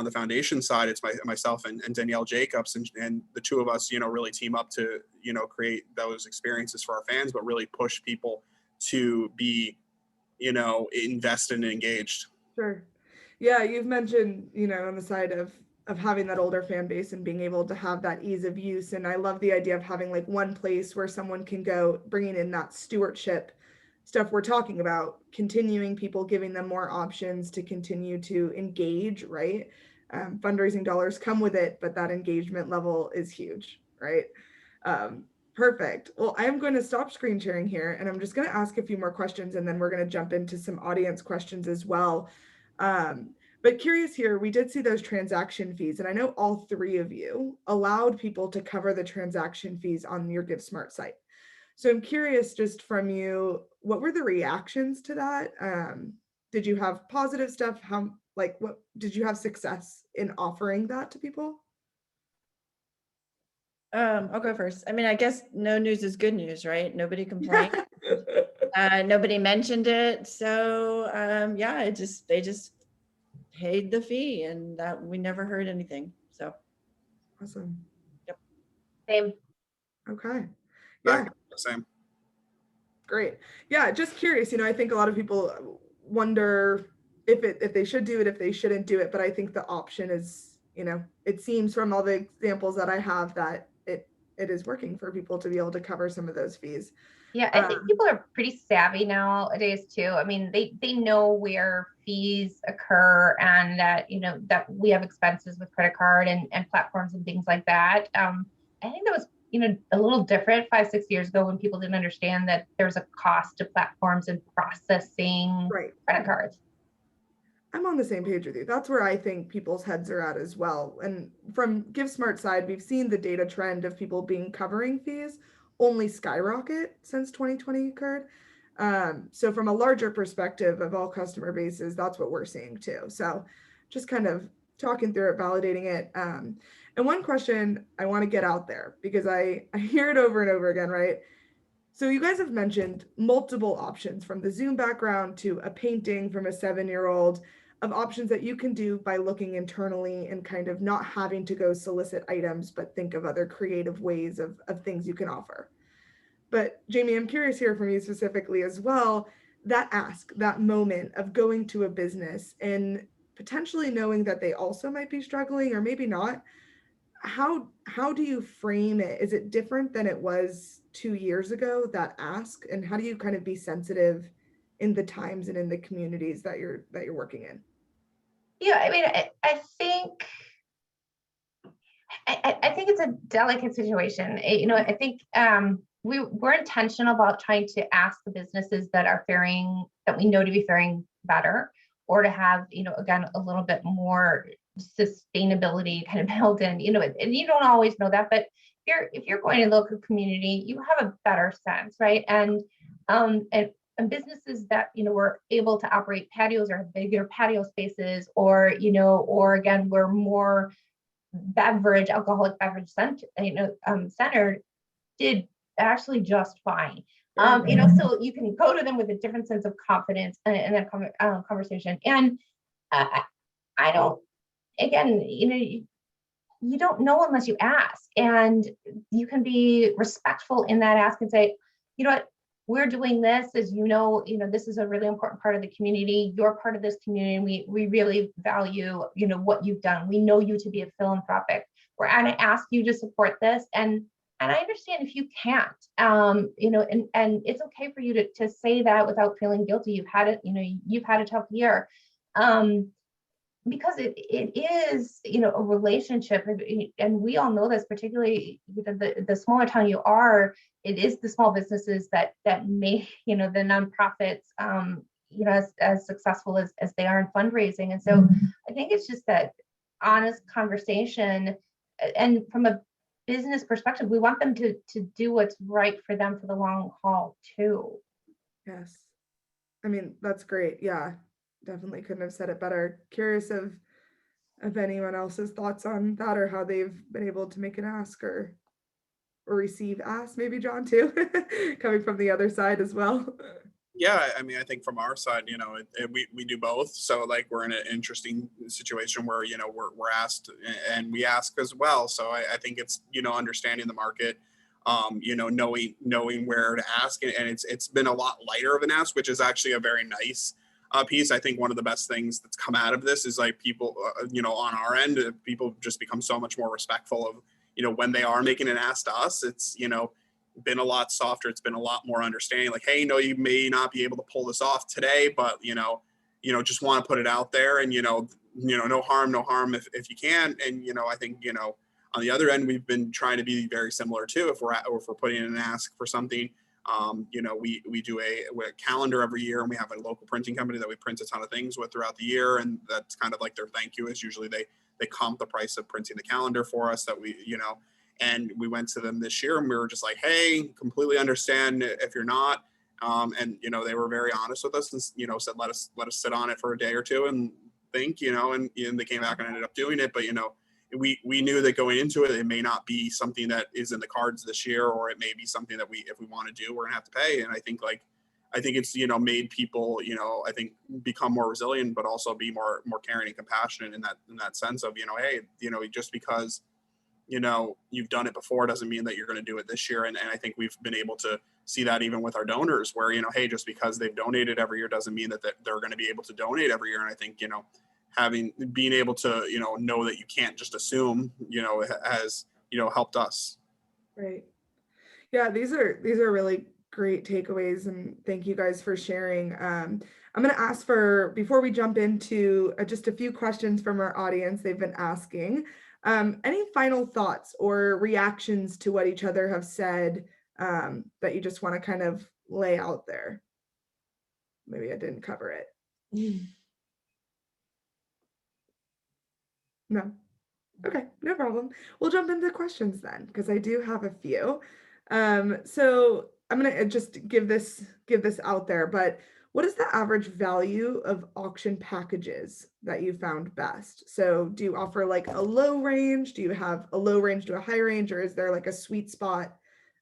Speaker 4: the foundation side. It's myself and Danielle Jacobs, and the 2 of us, really team up to, create those experiences for our fans, but really push people to be, invested and engaged.
Speaker 1: Sure. Yeah, you've mentioned, on the side of having that older fan base and being able to have that ease of use. And I love the idea of having like one place where someone can go, bringing in that stewardship stuff we're talking about, continuing people, giving them more options to continue to engage, right? Fundraising dollars come with it, but that engagement level is huge, right? Perfect. Well, I am going to stop screen sharing here, and I'm just going to ask a few more questions, and then we're going to jump into some audience questions as well. But curious here, we did see those transaction fees, and I know all three of you allowed people to cover the transaction fees on your GiveSmart site. So I'm curious just from you, what were the reactions to that? Did you have positive stuff? What did you have success in offering that to people?
Speaker 2: I'll go first. I mean, I guess no news is good news, right? Nobody complained. Nobody mentioned it. So yeah, they just paid the fee, and that we never heard anything. So
Speaker 1: Awesome.
Speaker 3: Same.
Speaker 1: Okay. Yeah.
Speaker 4: Same.
Speaker 1: Great. Yeah, just curious, I think a lot of people wonder if they should do it, if they shouldn't do it, but I think the option is, it seems from all the examples that I have that it is working for people to be able to cover some of those fees.
Speaker 3: Yeah, I think people are pretty savvy nowadays too. I mean, they know where fees occur, and that, that we have expenses with credit card and platforms and things like that. I think that was, a little different 5-6 years ago when people didn't understand that there's a cost to platforms and processing credit cards.
Speaker 1: I'm on the same page with you. That's where I think people's heads are at as well. And from GiveSmart side, we've seen the data trend of people covering fees only skyrocket since 2020 occurred. So from a larger perspective of all customer bases, that's what we're seeing too. So just kind of talking through it, validating it. And one question I want to get out there, because I hear it over and over again, right? So you guys have mentioned multiple options, from the Zoom background to a painting from a 7-year-old, of options that you can do by looking internally and kind of not having to go solicit items, but think of other creative ways of things you can offer. But Jamie, I'm curious here from you specifically as well, that ask, that moment of going to a business and potentially knowing that they also might be struggling or maybe not. How do you frame it? Is it different than it was 2 years ago, that ask? And how do you kind of be sensitive in the times and in the communities that you're working in?
Speaker 3: Yeah, I mean, I think it's a delicate situation. I think we're intentional about trying to ask the businesses that we know to be faring better, or to have, again, a little bit more sustainability kind of built in, and you don't always know that, but if you're going to local community, you have a better sense, right? And businesses that, were able to operate patios or have bigger patio spaces, or, again, we're more alcoholic beverage centered, did actually just fine. So you can go to them with a different sense of confidence in that conversation. And I don't, again, you don't know unless you ask, and you can be respectful in that ask and say, what, we're doing this, as this is a really important part of the community. You're part of this community. We really value, what you've done. We know you to be a philanthropic. We're going to ask you to support this. And I understand if you can't, and it's okay for you to say that without feeling guilty. You've had it, you've had a tough year. Because it is, a relationship, and we all know this, particularly the smaller town you are, it is the small businesses that make, the nonprofits, as successful as they are in fundraising. And so I think it's just that honest conversation, and from a business perspective, we want them to do what's right for them for the long haul too.
Speaker 1: Yes. I mean, that's great. Yeah. Definitely couldn't have said it better. Curious of anyone else's thoughts on that, or how they've been able to make an ask or receive ask, maybe John too, coming from the other side as well.
Speaker 4: Yeah, I mean, I think from our side, we do both. So like, we're in an interesting situation where, we're asked and we ask as well. So I think it's, understanding the market, knowing where to ask, and it's been a lot lighter of an ask, which is actually a very nice piece. I think one of the best things that's come out of this is like people, on our end, people just become so much more respectful of, when they are making an ask to us. It's, been a lot softer. It's been a lot more understanding. Like, hey, no, you may not be able to pull this off today, but just want to put it out there, and no harm if you can. And I think on the other end, we've been trying to be very similar too. If we're putting in an ask for something, We do a calendar every year, and we have a local printing company that we print a ton of things with throughout the year. And that's kind of like their thank you is usually they comp the price of printing the calendar for us that and we went to them this year and we were just like, hey, completely understand if you're not. And they were very honest with us and said let us sit on it for a day or two and think, and they came back and ended up doing it. But we knew that going into it may not be something that is in the cards this year, or it may be something that if we want to do, we're gonna have to pay. And I think it's made people I think become more resilient, but also be more caring and compassionate in that sense of hey, just because you've done it before doesn't mean that you're going to do it this year. And I think we've been able to see that even with our donors where hey, just because they've donated every year doesn't mean that they're going to be able to donate every year. And I think being able to know that you can't just assume has helped us.
Speaker 1: Right. Yeah, these are really great takeaways, and thank you guys for sharing. I'm going to ask before we jump into just a few questions from our audience they've been asking. Any final thoughts or reactions to what each other have said that you just want to kind of lay out there? Maybe I didn't cover it. No. Okay, no problem. We'll jump into questions then, because I do have a few. So I'm gonna just give this out there, but what is the average value of auction packages that you found best? So do you offer like a low range? Do you have a low range to a high range, or is there like a sweet spot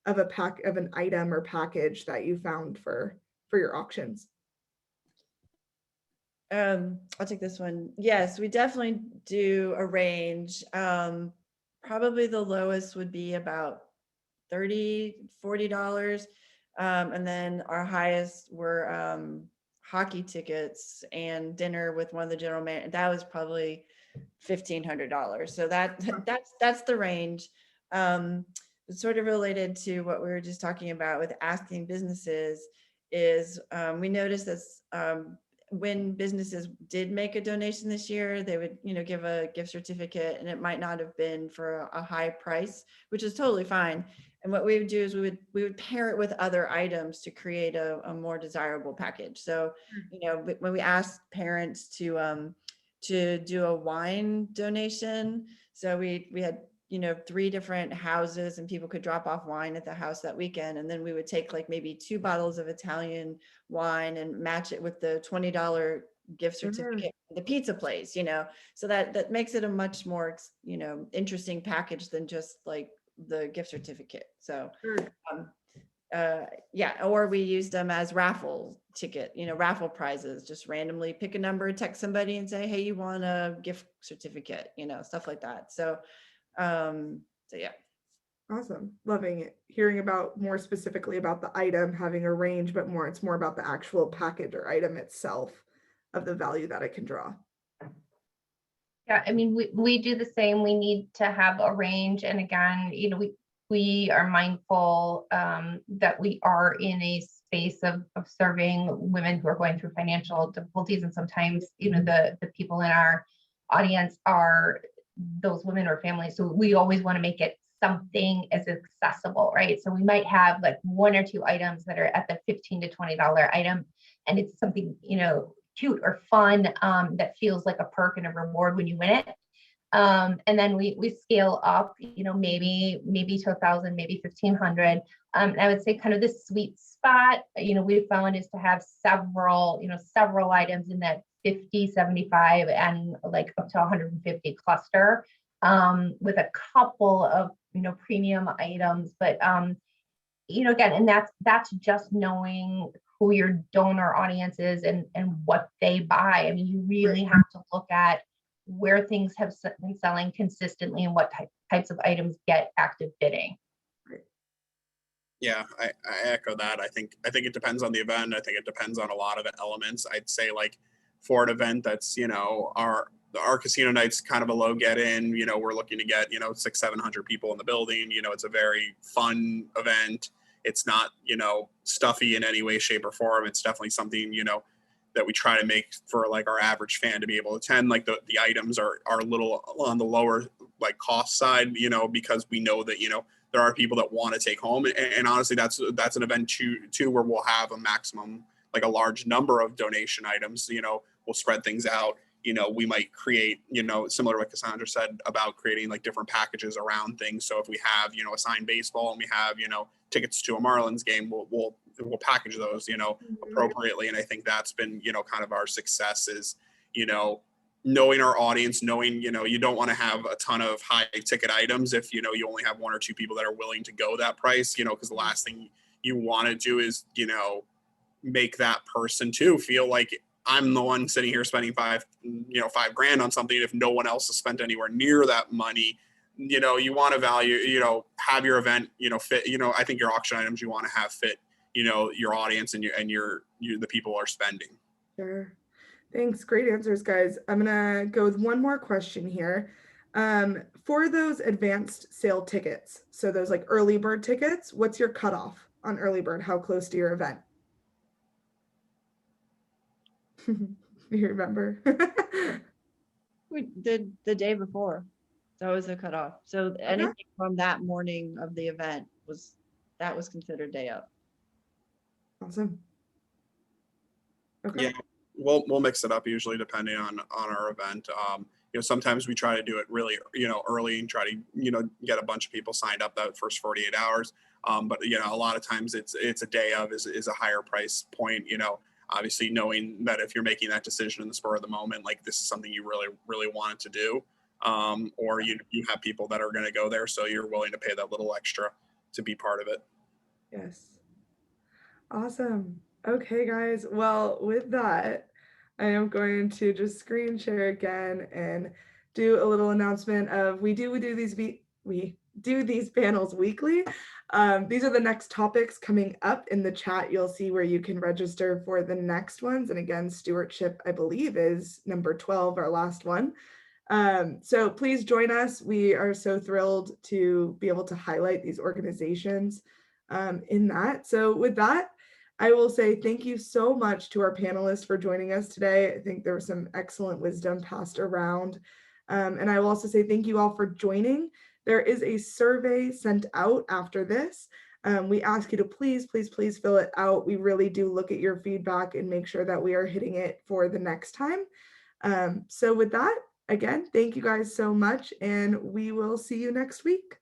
Speaker 1: of an item or package that you found for your auctions?
Speaker 2: I'll take this one. Yes, we definitely do a range. Probably the lowest would be about $30, $40. And then our highest were hockey tickets and dinner with one of the general managers. That was probably $1,500. So that's the range. It's sort of related to what we were just talking about with asking businesses is we noticed that when businesses did make a donation this year, they would, give a gift certificate, and it might not have been for a high price, which is totally fine. And what we would do is we would pair it with other items to create a more desirable package. So, when we asked parents to do a wine donation, so we had 3 different houses and people could drop off wine at the house that weekend. And then we would take like maybe 2 bottles of Italian wine and match it with the $20 gift certificate, the pizza place, so that makes it a much more, interesting package than just like the gift certificate. So, or we used them as raffle ticket, raffle prizes, just randomly pick a number, text somebody and say, hey, you want a gift certificate, stuff like that. So yeah.
Speaker 1: Awesome. Loving it. Hearing more specifically about the item having a range, but it's more about the actual package or item itself of the value that it can draw.
Speaker 3: Yeah, I mean, we do the same. We need to have a range. And again, we are mindful that we are in a space of serving women who are going through financial difficulties. And sometimes, the people in our audience are those women or families. So we always want to make it something as accessible, right? So we might have like 1 or 2 items that are at the $15 to $20 item, and it's something, cute or fun that feels like a perk and a reward when you win it. And then we scale up, maybe to 1,000, maybe 1,500. I would say kind of the sweet spot, we found is to have several items in that 50, 75, and like up to 150 cluster, with a couple of, premium items. But, again, and that's just knowing who your donor audience is and what they buy. I mean, you really have to look at where things have been selling consistently and what types of items get active bidding.
Speaker 4: Yeah, I echo that. I think it depends on the event. I think it depends on a lot of elements. I'd say like for an event that's, our casino night's kind of a low get in, we're looking to get, 600-700 people in the building. It's a very fun event. It's not, stuffy in any way, shape, or form. It's definitely something, that we try to make for like our average fan to be able to attend. Like the items are a little on the lower like cost side, because we know that, there are people that want to take home. And honestly, that's an event too where we'll have a maximum, like a large number of donation items. We'll spread things out. We might create, similar to what Cassandra said about creating like different packages around things. So if we have, a signed baseball and we have, tickets to a Marlins game, we'll package those, appropriately. And I think that's been, kind of our success is, knowing our audience, knowing, you don't want to have a ton of high ticket items if, you only have one or two people that are willing to go that price, because the last thing you want to do is, make that person too feel like I'm the one sitting here spending $5,000 on something. If no one else has spent anywhere near that money, you want to value, have your event, fit, I think your auction items you want to have fit, your audience and the people are spending.
Speaker 1: Sure. Thanks. Great answers, guys. I'm going to go with one more question here. For those advanced sale tickets, so those like early bird tickets, what's your cutoff on early bird? How close to your event? You remember?
Speaker 2: We did the day before. That was the cutoff. So anything from that morning of the event was considered day up.
Speaker 1: Awesome. Okay.
Speaker 4: Yeah, we'll mix it up usually depending on our event. Sometimes we try to do it really, early and try to, get a bunch of people signed up that first 48 hours. But a lot of times it's a day of is a higher price point, obviously knowing that if you're making that decision in the spur of the moment, like this is something you really, really wanted to do. Or you have people that are going to go there. So you're willing to pay that little extra to be part of it.
Speaker 1: Yes. Awesome. Okay, guys. Well, with that, I am going to just screen share again and do a little announcement of we do these panels weekly. These are the next topics coming up in the chat. You'll see where you can register for the next ones. And again, stewardship, I believe, is number 12, our last one. So please join us. We are so thrilled to be able to highlight these organizations in that. So with that, I will say thank you so much to our panelists for joining us today. I think there was some excellent wisdom passed around. And I will also say thank you all for joining. There is a survey sent out after this. We ask you to please fill it out. We really do look at your feedback and make sure that we are hitting it for the next time. So with that, again, thank you guys so much, and we will see you next week.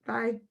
Speaker 1: Bye.